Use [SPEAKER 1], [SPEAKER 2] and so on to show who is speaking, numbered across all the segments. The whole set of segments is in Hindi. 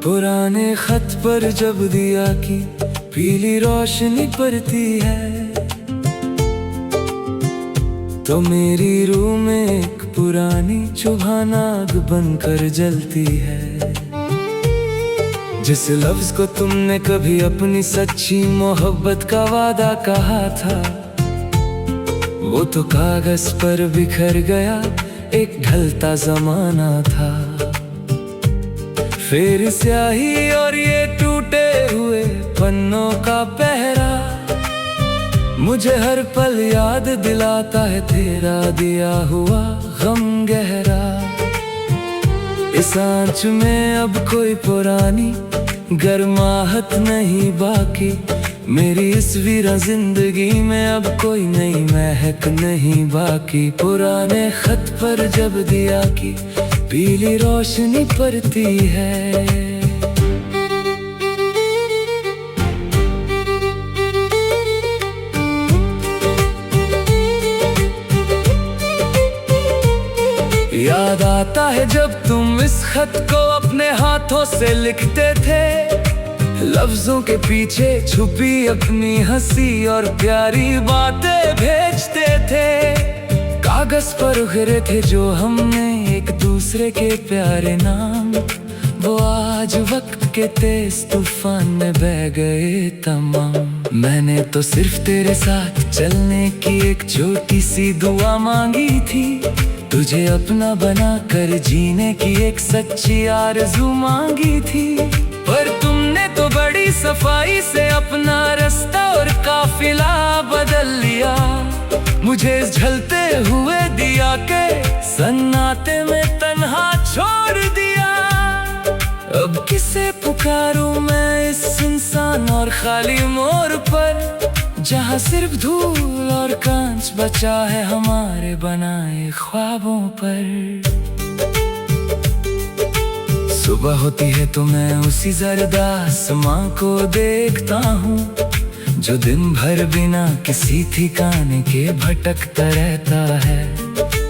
[SPEAKER 1] पुराने खत पर जब दिया की पीली रोशनी पड़ती है, तो मेरी रूह में एक पुरानी चुभाना आग बनकर जलती है। जिस लफ्ज को तुमने कभी अपनी सच्ची मोहब्बत का वादा कहा था, वो तो कागज पर बिखर गया, एक ढलता जमाना था। फिर स्याही और ये टूटे हुए पन्नों का पहरा मुझे हर पल याद दिलाता है तेरा दिया हुआ गम गहरा। इस आँच में अब कोई पुरानी गर्माहट नहीं बाकी, मेरी इस वीरा जिंदगी में अब कोई नई महक नहीं बाकी। पुराने खत पर जब दिया की पीली रोशनी पड़ती है, याद आता है जब तुम इस खत को अपने हाथों से लिखते थे, लफ्जों के पीछे छुपी अपनी हंसी और प्यारी बातें भेजते थे। कागज पर उखरे थे जो हमने एक दूसरे के प्यारे नाम, वो आज वक्त के तेज तूफान में बह गए तमाम। मैंने तो सिर्फ तेरे साथ चलने की एक छोटी सी दुआ मांगी थी, तुझे अपना बना कर जीने की एक सच्ची आरज़ू मांगी थी। पर तुमने तो बड़ी सफाई से अपना रास्ता और काफिला बदल लिया, मुझे इस झलते हुए दिया के सन्नाटे में तन्हा छोड़ दिया। अब किसे पुकारूं मैं इस इंसान और खाली मोड़ पर, जहाँ सिर्फ धूल और कांच बचा है हमारे बनाए ख्वाबों पर। सुबह होती है तो मैं उसी जर्द आसमां को देखता हूँ, जो दिन भर बिना किसी ठिकाने के भटकता रहता है।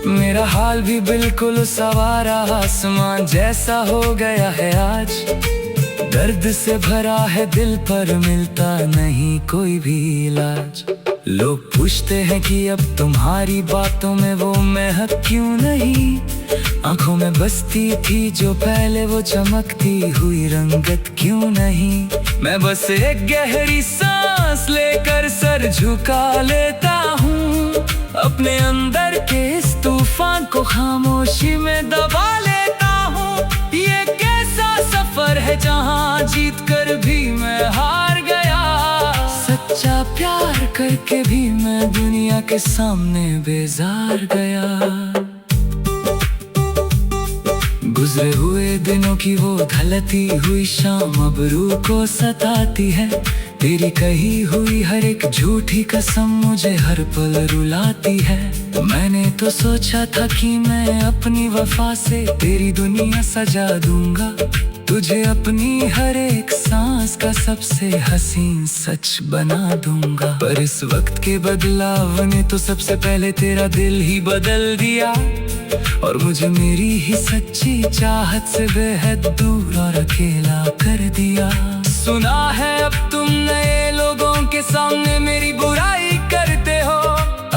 [SPEAKER 1] मेरा हाल भी बिल्कुल सवारा आसमां जैसा हो गया है आज, दर्द से भरा है दिल पर मिलता नहीं कोई भी इलाज। लोग पूछते हैं कि अब तुम्हारी बातों में वो महक क्यों नहीं, आंखों में बसती थी जो पहले वो चमकती हुई रंगत क्यों नहीं। मैं बस एक गहरी सांस लेकर सर झुका लेता हूँ, अपने अंदर के इस तूफान को खामोशी में दबा लेता हूँ। ये कैसा सफर है जहाँ जीत कर भी मैं हार गया, सच्चा प्यार करके भी मैं दुनिया के सामने बेजार गया। गुजरे हुए दिनों की वो ढलती हुई शाम अब रूह को सताती है, तेरी कही हुई हर एक झूठी कसम मुझे हर पल रुलाती है। मैंने तो सोचा था कि मैं अपनी वफा से तेरी दुनिया सजा दूंगा, तुझे अपनी हर एक सांस का सबसे हसीन सच बना दूंगा। पर इस वक्त के बदलाव ने तो सबसे पहले तेरा दिल ही बदल दिया, और मुझे मेरी ही सच्ची चाहत से बेहद दूर और अकेला कर दिया। सुना है अब तुम नए लोगों के सामने मेरी बुराई करते हो,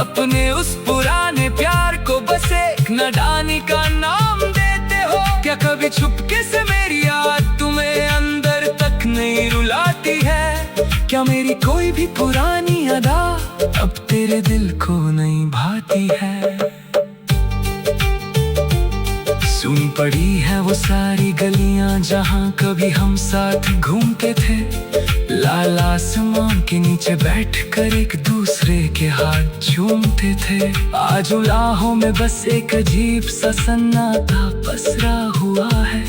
[SPEAKER 1] अपने उस पुराने प्यार को बस एक नादानी का नाम देते हो। क्या कभी चुपके से मेरी याद तुम्हें अंदर तक नहीं रुलाती है, क्या मेरी कोई भी पुरानी अदा अब तेरे दिल को नहीं भाती है। सुनी पड़ी है वो सारी गलियां जहां कभी हम साथ घूमते थे, लाल आसमान के नीचे बैठकर एक दूसरे के हाथ चूमते थे। आज उलाहों में बस एक अजीब सा सन्नाटा पसरा हुआ है,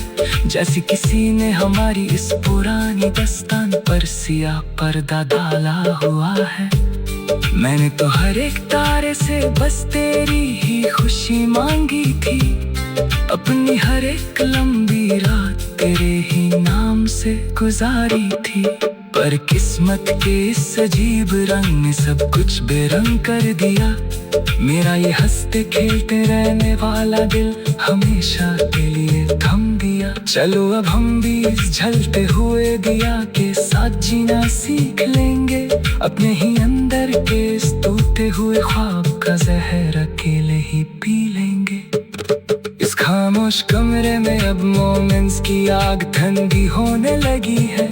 [SPEAKER 1] जैसे किसी ने हमारी इस पुरानी दास्तान पर सिया पर्दा डाला हुआ है। मैंने तो हर एक तारे से बस तेरी ही खुशी मांगी थी, अपनी हर एक लंबी रात तेरे ही नाम से गुजारी थी। पर किस्मत के इस अजीब रंग ने सब कुछ बेरंग कर दिया, मेरा ये हंसते खेलते रहने वाला दिल हमेशा के लिए थम दिया। गया। चलो अब हम भी इस जलते हुए दिया के साथ जीना सीख लेंगे, अपने ही अंदर के इस टूटे हुए ख्वाब का जहर अकेले ही पी लेंगे। इस खामोश कमरे में अब मोमेंट्स की आग ठंडी होने लगी है।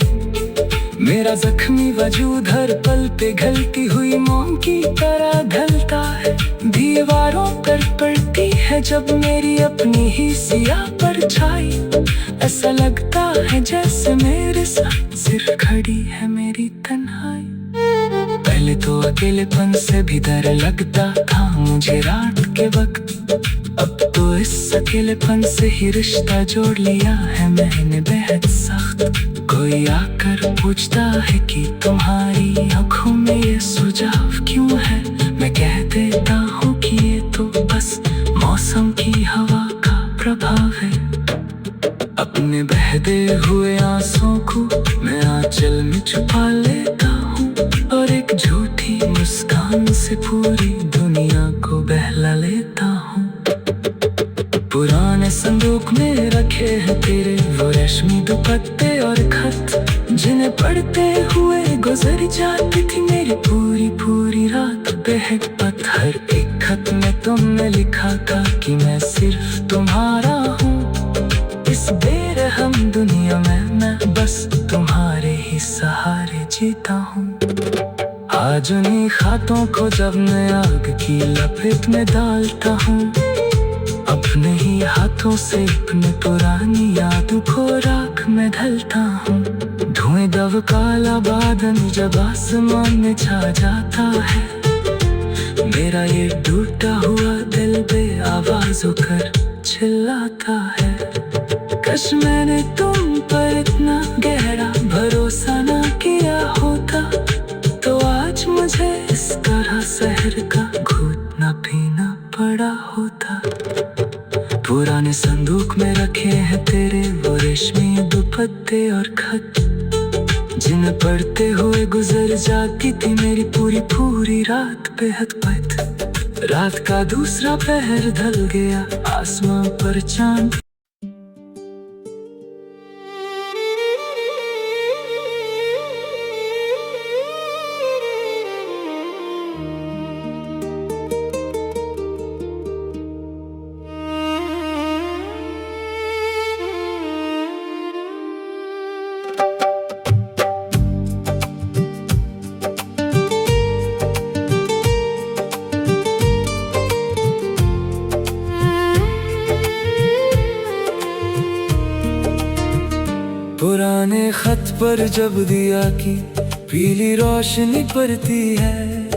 [SPEAKER 1] मेरा जख्मी वजूद हर पल पे घलती हुई मोम की तरह ढलता है। दीवारों पर पड़ती है जब मेरी अपनी ही सियाह परछाई, ऐसा लगता है जैसे मेरे साथ सिर्फ खड़ी है मेरी तन्हाई। पहले तो अकेलेपन से भी डर लगता था मुझे रात के वक्त, अब तो इस अकेलेपन से ही रिश्ता जोड़ लिया है मैंने बेहद सख्त। कोई आकर पूछता है कि तुम्हारी आंखों में ये सुझाव क्यों है, मैं कह देता हूँ कि ये तो बस मौसम की हवा का प्रभाव है। अपने बहते हुए आंसुओं को मैं आंचल में छुपा लेता हूँ और एक झूठी मुस्कान से पूरी दुनिया को बहला लेता हूँ। पुराने संदूक में रखे हैं तेरे वो रेशमी दुपट्टे और खत, जिन्हें पढ़ते हुए गुजर जाती थी मेरी पूरी पूरी रात बेहद। हर एक खत में तुमने लिखा था कि मैं सिर्फ तुम्हारा हूँ, इस बेरहम दुनिया में मैं बस तुम्हारे ही सहारे जीता हूँ। आज उन्हीं खातों को जब मैं आग की लपेट में डालता हूँ, अपने ही हाथों से अपने पुरानी यादों को राख में ढलता हूँ। धुएं दब काला बादल जब आसमान में छा जाता है, मेरा ये टूटा हुआ दिल बेआवाज होकर चिल्लाता है। कश मैंने तुम पर इतना गहरा भरोसा ना किया होता, तो आज मुझे इस तरह शहर का घुटना पीना पड़ा होता। पुराने संदूक में रखे हैं तेरे वो रेशमी दुपट्टे और खत, जिन्हें पढ़ते हुए गुजर जाती थी मेरी पूरी पूरी रात बेहद पद। रात का दूसरा पहर ढल गया, आसमां पर चांद पुराने खत पर जब दिया की पीली रोशनी पड़ती है,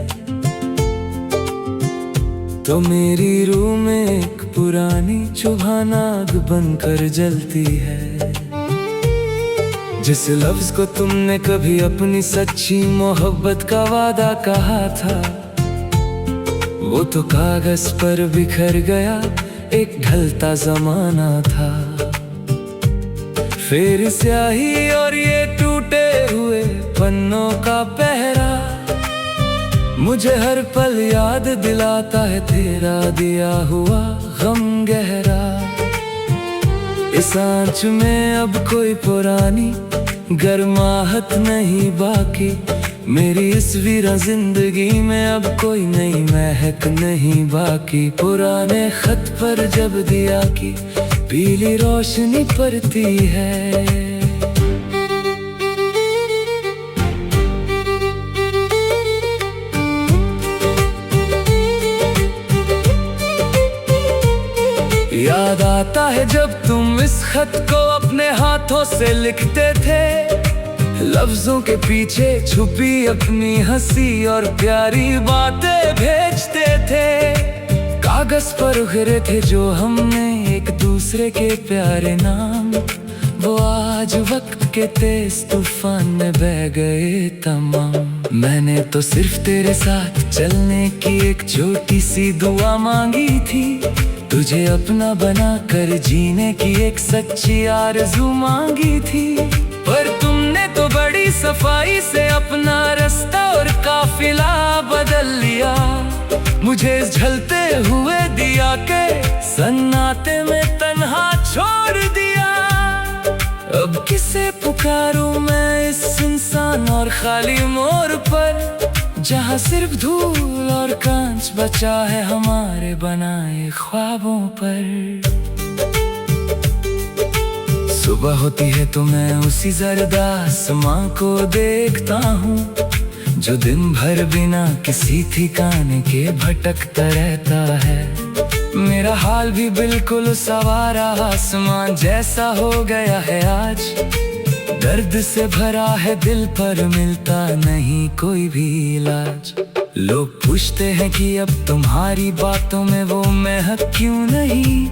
[SPEAKER 1] तो मेरी रूह में एक पुरानी चुभाना आग बनकर जलती है। जिस लफ्ज को तुमने कभी अपनी सच्ची मोहब्बत का वादा कहा था, वो तो कागज पर बिखर गया, एक ढलता जमाना था। फिर स्याही और ये टूटे हुए पन्नों का पहरा मुझे हर पल याद दिलाता है तेरा दिया हुआ गम गहरा। इस आँच में अब कोई पुरानी गर्माहट नहीं बाकी, मेरी इस वीरा जिंदगी में अब कोई नई महक नहीं बाकी। पुराने खत पर जब दिया की पीली रोशनी पड़ती है, याद आता है जब तुम इस खत को अपने हाथों से लिखते थे, लफ्जों के पीछे छुपी अपनी हंसी और प्यारी बातें भेजते थे। कागज पर उखरे थे जो हमने एक दूसरे के प्यारे नाम, वो आज वक्त के तेज तूफान में बह गए तमाम। मैंने तो सिर्फ तेरे साथ चलने की एक छोटी सी दुआ मांगी थी, तुझे अपना बना कर जीने की एक सच्ची आरज़ू मांगी थी। पर तुमने तो बड़ी सफाई से अपना रास्ता और काफिला बदल लिया, मुझे इस झलते हुए दिया के सन्नाटे में तन्हा छोड़ दिया। पुकारूं मैं इस सुनसान और खाली मोड़ पर, जहाँ सिर्फ धूल और कांच बचा है हमारे बनाए ख्वाबों पर। सुबह होती है तो मैं उसी जर्द आसमां को देखता हूँ, जो दिन भर बिना किसी ठिकाने के भटकता रहता है। मेरा हाल भी बिल्कुल उस आवारा आसमां जैसा हो गया है आज। दर्द से भरा है दिल पर मिलता नहीं कोई भी इलाज। लोग पूछते हैं कि अब तुम्हारी बातों में वो महक क्यों नहीं,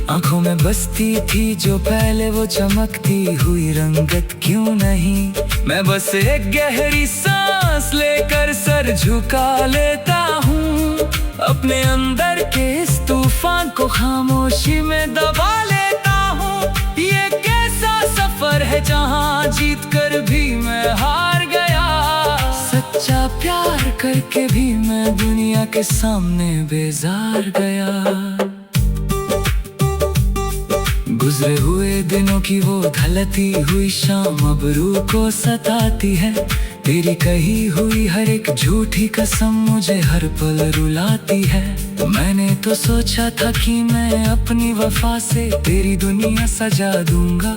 [SPEAKER 1] आंखों में बसती थी जो पहले वो चमकती हुई रंगत क्यों नहीं। मैं बस एक गहरी सांस लेकर सर झुका लेता हूँ, अपने अंदर के इस तूफान को खामोशी में दबा लेता हूँ। ये कैसा सफर है जहाँ जीत कर भी मैं हार गया, सच्चा प्यार करके भी मैं दुनिया के सामने बेजार गया। गुजरे हुए दिनों की वो ढलती हुई शाम अब रूह को सताती है। तेरी कही हुई हर एक झूठी कसम मुझे हर पल रुलाती है। मैंने तो सोचा था कि मैं अपनी वफा से तेरी दुनिया सजा दूंगा,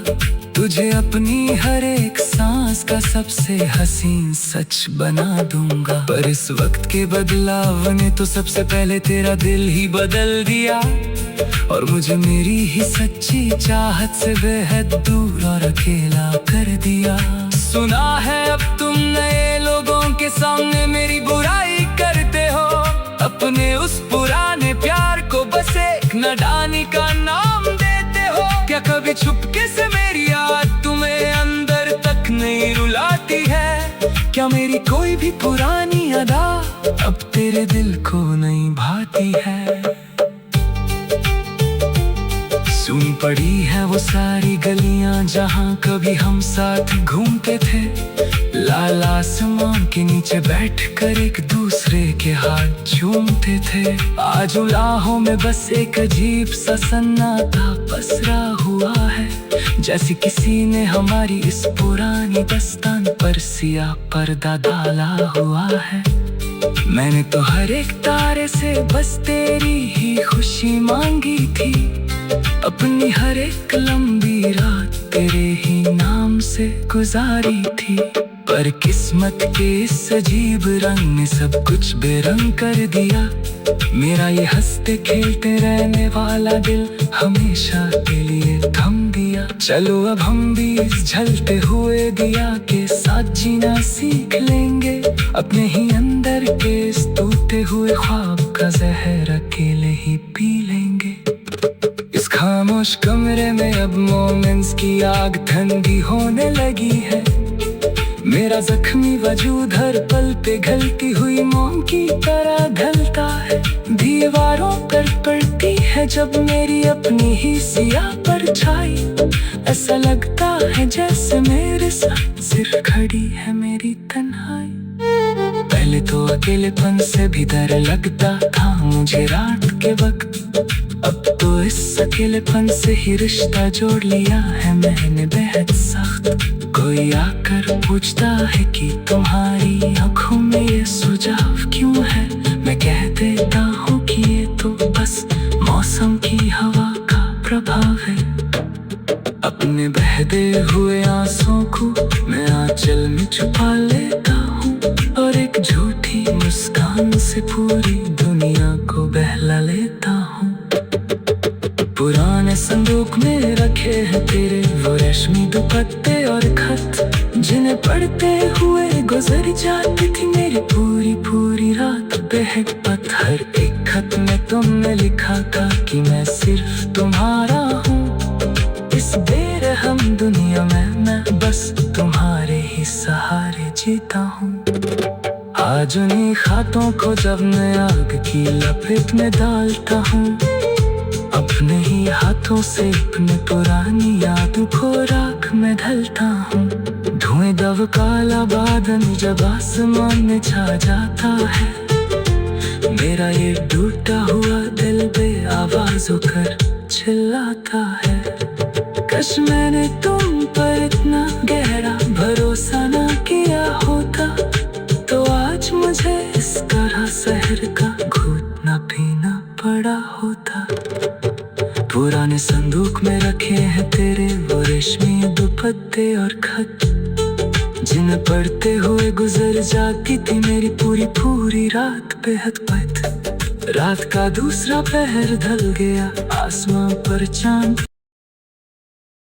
[SPEAKER 1] तुझे अपनी हर एक सांस का सबसे हसीन सच बना दूंगा। पर इस वक्त के बदलाव ने तो सबसे पहले तेरा दिल ही बदल दिया, और मुझे मेरी ही सच्ची चाहत से बेहद दूर और अकेला कर दिया। सुना है अब तुम नए लोगों के सामने मेरी बुराई करते हो, अपने उस पुराने प्यार को बस एक नादानी का नाम देते हो। क्या कभी चुपके से मेरी याद तुम्हें अंदर तक नहीं रुलाती है? क्या मेरी कोई भी पुरानी अदा अब तेरे दिल को नहीं भाती है? सुन पड़ी है वो सारी गलियां जहां कभी हम साथ घूमते थे, लाल आसमान के नीचे बैठकर एक दूसरे के हाथ चूमते थे। आज उलाहों में बस एक अजीब सा सन्नाटा पसरा हुआ है, जैसे किसी ने हमारी इस पुरानी दास्तान पर सिया पर्दा डाला हुआ है। मैंने तो हर एक तारे से बस तेरी ही खुशी मांगी थी, अपनी हर एक लंबी रात तेरे ही नाम से गुजारी थी। पर किस्मत के इस अजीब रंग ने सब कुछ बेरंग कर दिया। मेरा ये हंसते खेलते रहने वाला दिल हमेशा के लिए थम दिया। चलो अब हम भी इस जलते हुए दिया के साथ जीना सीख लेंगे, अपने ही अंदर के इस टूटे हुए ख्वाब का जहर अकेले ही पी लेंगे। इस खामोश कमरे में अब मोमेंट्स की आग ठंडी होने लगी है। मेरा जख्मी वजूद हर पल पे घलती हुई मोम की तरह ढलता है। दीवारों पर पड़ती है जब मेरी अपनी ही सियाह परछाई, ऐसा लगता है जैसे मेरे साथ सिर्फ खड़ी है मेरी तन्हाई। पहले तो अकेलेपन से भी डर लगता था मुझे रात के वक्त, अब तो इस अकेलेपन से ही रिश्ता जोड़ लिया है मैंने बेहद सख्त। कोई आकर पूछता है कि तुम्हारी आंखों में ये सुझाव क्यों है, मैं कह देता हूँ कि ये तो बस मौसम की हवा का प्रभाव है। अपने बहते हुए आंसुओं को मैं आंचल में छुपा लेता हूँ, और एक झूठी मुस्कान से पूरी दुनिया को बहला लेता हूँ। पुराने संदूक में रखे हैं तेरे वो रेशमी दुपट्टे और खत, जिन्हें पढ़ते हुए गुजर जाती थी मेरी पूरी पूरी रात बेहद पत्थर। एक खत में तुमने लिखा था कि मैं सिर्फ तुम्हारा हूँ, इस बेरहम दुनिया में मैं बस तुम्हारे ही सहारे जीता हूँ। आज उन्हीं खातों को जब मैं आग की लपेट में डालता हूँ, अपने ही हाथों से अपने पुरानी याद को राख में ढलता हूँ। धुएं दब काला बादल जब आसमान में छा जाता है, मेरा ये टूटा हुआ दिल बेआवाज़ होकर चिल्लाता है। कश मैंने तुम पर इतना गहरा तेरे वो रेशमी दुपट्टे और खत, जिन्हें पढ़ते हुए गुजर जाती थी मेरी पूरी पूरी रात बेहद पत। रात का दूसरा पहर ढल गया, आसमां पर चांद